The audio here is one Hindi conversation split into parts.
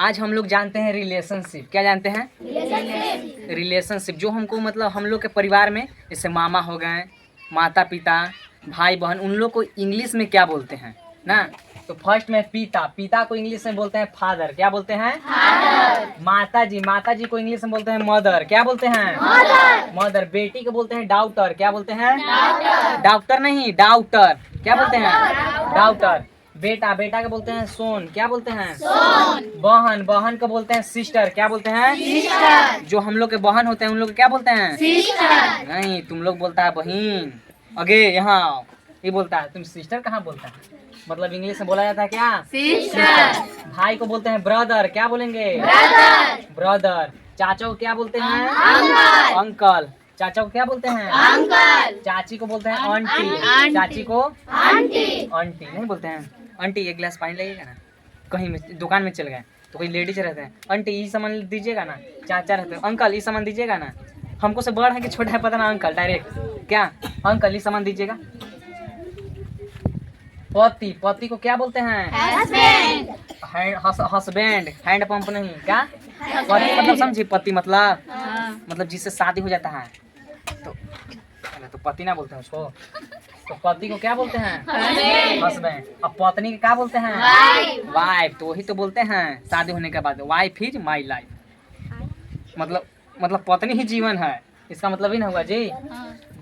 आज हम लोग जानते हैं रिलेशनशिप। क्या जानते हैं? रिलेशनशिप जो हमको मतलब हम लोग के परिवार में जैसे मामा हो गए, माता पिता, भाई बहन, उन लोग को इंग्लिश में क्या बोलते हैं ना। तो फर्स्ट में पिता, पिता को इंग्लिश में बोलते हैं फादर। क्या बोलते हैं? माता जी, माता जी को इंग्लिश में बोलते हैं मदर। क्या बोलते हैं? मदर। बेटी को बोलते हैं डाउटर। क्या बोलते हैं? डॉक्टर नहीं, डाउटर। क्या बोलते हैं? डाउटर। बेटा, बेटा को बोलते हैं सोन। क्या बोलते हैं? बहन, बहन को बोलते हैं सिस्टर। क्या बोलते हैं? सिस्टर। जो हम लोग के बहन होते हैं उन लोग को क्या बोलते हैं? सिस्टर। नहीं, तुम लोग बोलता है बहन। अगे यहाँ ये बोलता है, तुम सिस्टर कहाँ बोलता है? मतलब इंग्लिश में बोला जाता है क्या? सिस्टर। भाई को बोलते हैं ब्रदर। क्या बोलेंगे? ब्रदर। ब्रदर। चाचा को क्या बोलते हैं? अंकल। अंकल। चाचा को क्या बोलते हैं? अंकल। चाची को बोलते हैं आंटी। चाची को आंटी। आंटी नहीं बोलते हैं। आंटी एक गिलास पानी लगेगा ना, कहीं में दुकान में चल गए तो कोई लेडीज रहते हैं, आंटी ये सामान दीजिएगा ना। चाचा रहते हैं, अंकल ये सामान दीजिएगा ना। हमको से बड़ा है कि छोटा है पता ना, अंकल डायरेक्ट क्या, अंकल ये सामान दीजिएगा। पति, पति को क्या बोलते हैं? हस्बैंड। हैंड पंप नहीं, क्या पति मतलब समझी? पति मतलब जिससे शादी हो जाता है तो पति ना बोलते हैं उसको। तो पति को क्या बोलते हैं? हस्बैंड। अब पत्नी को क्या बोलते हैं? वाइफ। तो वही तो बोलते हैं शादी होने के बाद, वाइफ इज माई लाइफ। मतलब पत्नी ही जीवन है, इसका मतलब ही ना हुआ जी।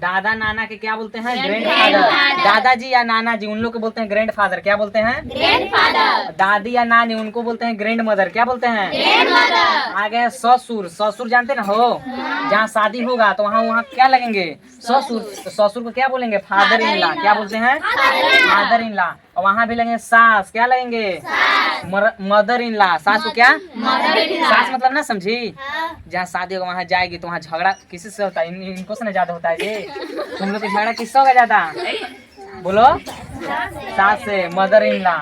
दादा नाना के क्या बोलते हैं? Grand father. दादाजी या नाना जी उन लोग को बोलते हैं ग्रैंड फादर। क्या बोलते हैं? Grand father. दादी या नानी उनको बोलते हैं ग्रैंड मदर। क्या बोलते हैं? Grand mother. आगे ससुर, ससुर जानते ना हो, जहाँ शादी होगा तो वहाँ क्या लगेंगे? ससुर। तो ससुर को क्या बोलेंगे? Father in law. क्या बोलते हैं? Father in law. और वहाँ भी लगेंगे सास। क्या लगेंगे? Mother in law. सास को क्या? सास मतलब ना समझी, जहाँ शादी होगा वहाँ जाएगी तो वहाँ झगड़ा किसी से होता है? इनको से ना ज्यादा होता है जी। तुम लोग झगड़ा किससे होगा ज्यादा? बोलो। सास से। मदर इन लॉ,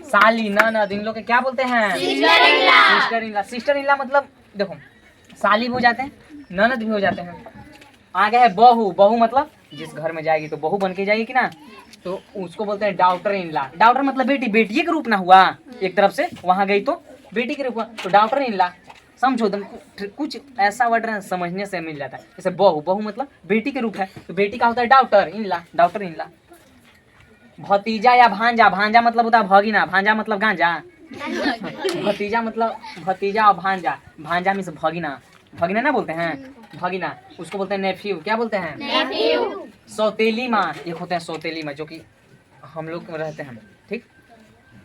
साली, ननद, इन लोग के क्या बोलते हैं? Sister in law. Sister in law मतलब देखो, साली भी हो जाते हैं, ननद भी हो जाते हैं। आगे है बहू। बहू मतलब जिस घर में जाएगी तो बहू बन के जाएगी कि ना, तो उसको बोलते हैं डॉक्टर इन लॉ। डॉक्टर मतलब बेटी, बेटी के रूप ना हुआ एक तरफ से, वहां गई तो बेटी के रूप हुआ, तो डॉक्टर इन लॉ। समझो तुम, कुछ ऐसा वर्ड समझने से मिल जाता है। जैसे बहू, बहू मतलब बेटी के रूप है, तो बेटी का होता है doctor in law. Doctor in law. भतीजा या भांजा, भांजा मतलब होता है भगिना, भांजा मतलब गांजा। भतीजा मतलब भतीजा और भांजा, भांजा मीन्स भगिना। भगिना ना बोलते हैं, भगिना। उसको बोलते हैं नेफ्यू। क्या बोलते हैं? नेफ्यू। सौतेली माँ, एक होते हैं सौतेली माँ, जो कि हम लोग रहते हैं ठीक,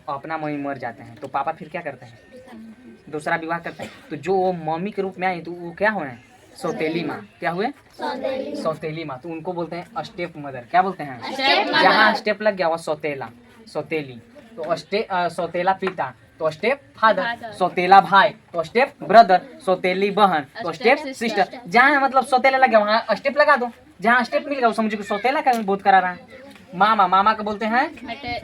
अपना मम्मी मर जाते हैं तो पापा फिर क्या करते हैं? दूसरा विवाह करते हैं। तो जो मम्मी के रूप में आई तो वो क्या हुए? सौतेली माँ। क्या हुए? सौतेली माँ। तो उनको बोलते हैं स्टेप मदर। क्या बोलते हैं? जहाँ स्टेप लग गया वह सौतेला, सौतेली। तो सौतेला पिता तो स्टेप फादर, सौतेला भाई तो स्टेप ब्रदर, सौतेली बहन तो स्टेप सिस्टर। जहाँ मतलब सौतेला लग गया वहाँ स्टेप लगा दो, जहाँ स्टेप मिल गया समझो कि सौतेला का बोध करा रहा है। मामा, मामा को बोलते हैं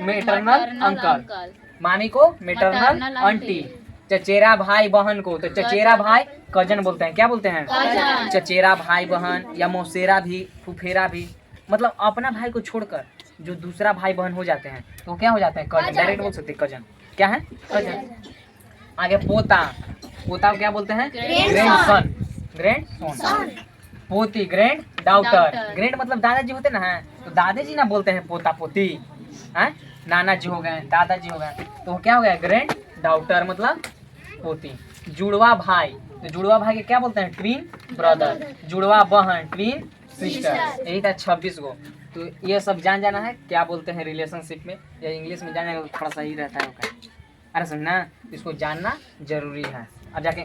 मेटरनल अंकल। मामी को मेटरनल आंटी। चचेरा भाई बहन को तो चचेरा भाई कजन बोलते हैं। क्या बोलते हैं? चचेरा भाई बहन या मौसेरा भी, फुफेरा भी। मतलब अपना भाई को छोड़कर जो दूसरा भाई बहन हो जाते हैं तो क्या हो जाते हैं? कजन। डायरेक्ट बोल सकते हैं कजन। क्या है? कजन। आगे पोता, पोता को क्या बोलते हैं? Grand son, grand son. पोती, ग्रैंड डॉटर। ग्रैंड मतलब दादाजी होते ना है, तो दादाजी ना बोलते हैं पोता पोती है। नाना जी हो गए, दादाजी हो गए, तो क्या हो गया? ग्रैंड डॉटर मतलब पोती। जुड़वा भाई, तो जुड़वा भाई के क्या बोलते हैं? Twin brother. जुड़वा बहन ट्विन सिस्टर। यही था 26 गो। तो ये सब जान जाना है क्या बोलते हैं रिलेशनशिप में, या इंग्लिश में जानने का थोड़ा सा ही रहता है। अरे समझना, इसको जानना जरूरी है। अब जाके